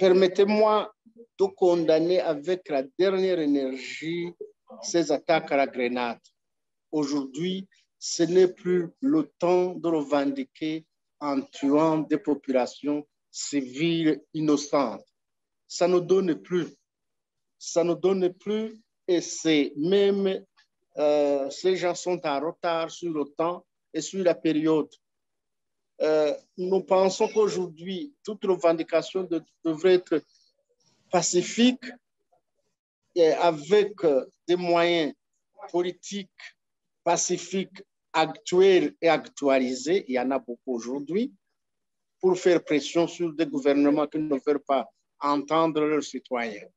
permettez-moi de condamner avec la dernière énergie ces attaques à la grenade. Aujourd'hui, ce n'est plus le temps de revendiquer en tuant des populations civiles innocentes. Ça ne donne plus. Ça ne donne plus et c'est même, ces gens sont en retard sur le temps et sur la période. Nous pensons qu'aujourd'hui, toute revendication devrait être pacifique et avec des moyens politiques pacifiques actuels et actualisés. Il y en a beaucoup aujourd'hui pour faire pression sur des gouvernements qui ne veulent pas entendre leurs citoyens.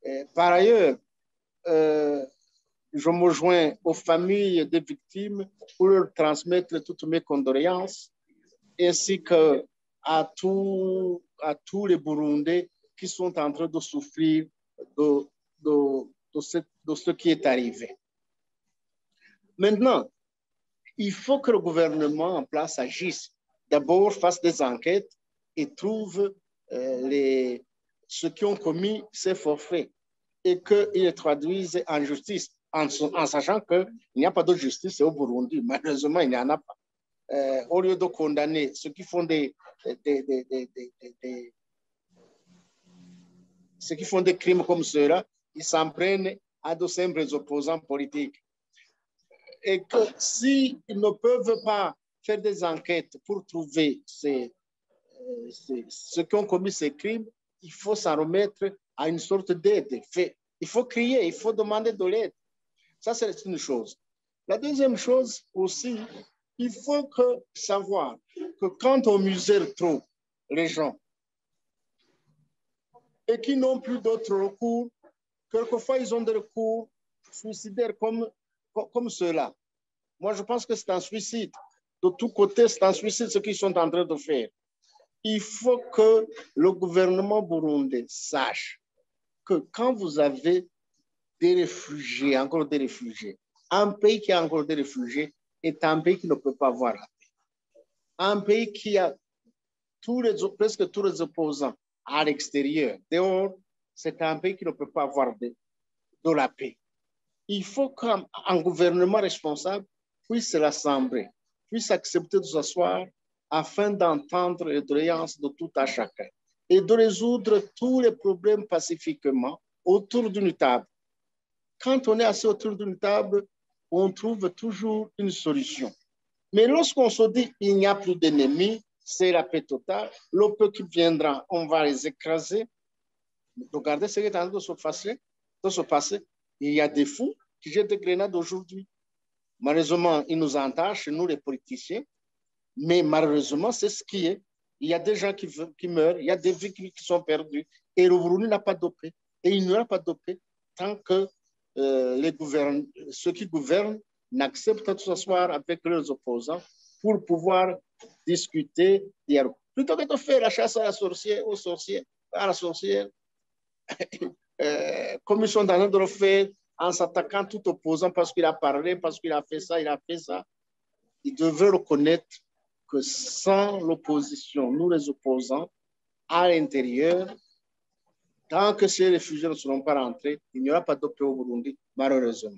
Et par ailleurs, je me joins aux familles des victimes pour leur transmettre toutes mes condoléances, ainsi qu'à tous les Burundais qui sont en train de souffrir de ce qui est arrivé. Maintenant, il faut que le gouvernement en place agisse. D'abord, fasse des enquêtes et trouve ceux qui ont commis ces forfaits et qu'ils les traduisent en justice, en sachant qu'il n'y a pas de justice au Burundi. Malheureusement, il n'y en a pas. Au lieu de condamner ceux qui font des crimes comme ceux-là, ils s'en prennent à de simples opposants politiques. Et que s'ils ne peuvent pas faire des enquêtes pour trouver ceux qui ont commis ces crimes, il faut s'en remettre à une sorte d'aide. Il faut crier, il faut demander de l'aide. Ça, c'est une chose. La deuxième chose aussi, il faut savoir que quand on misère trop les gens et qui n'ont plus d'autres recours, quelquefois ils ont des recours suicidaires comme ceux-là. Moi, je pense que c'est un suicide. De tous côtés, c'est un suicide ce qu'ils sont en train de faire. Il faut que le gouvernement burundais sache que quand vous avez des réfugiés, encore des réfugiés, un pays qui a encore des réfugiés est un pays qui ne peut pas avoir la paix. Un pays qui a presque tous les opposants à l'extérieur, dehors, c'est un pays qui ne peut pas avoir de la paix. Il faut qu'un gouvernement responsable puisse se rassembler, puisse accepter de s'asseoir afin d'entendre les doléances de tout à chacun et de résoudre tous les problèmes pacifiquement autour d'une table. Quand on est assis autour d'une table, on trouve toujours une solution. Mais lorsqu'on se dit qu'il n'y a plus d'ennemis, c'est la paix totale, le peu qui viendra, on va les écraser. Regardez ce qui est en train de se passer. Il y a des fous qui jettent des grenades aujourd'hui. Malheureusement, ils nous entachent, nous les politiciens, mais malheureusement, c'est ce qui est. Il y a des gens qui meurent, il y a des vies qui sont perdues, et le Burundi n'a pas de paix. Et il n'y aura pas de paix tant que ceux qui gouvernent n'acceptent pas de s'asseoir avec leurs opposants pour pouvoir discuter. Plutôt que de faire la chasse à la sorcière, à la sorcière, comme ils sont en train de le faire en s'attaquant tout opposant parce qu'il a parlé, parce qu'il a fait ça, ils devraient reconnaître que sans l'opposition, nous les opposants, à l'intérieur, tant que ces réfugiés ne seront pas rentrés, il n'y aura pas de paix au Burundi, malheureusement.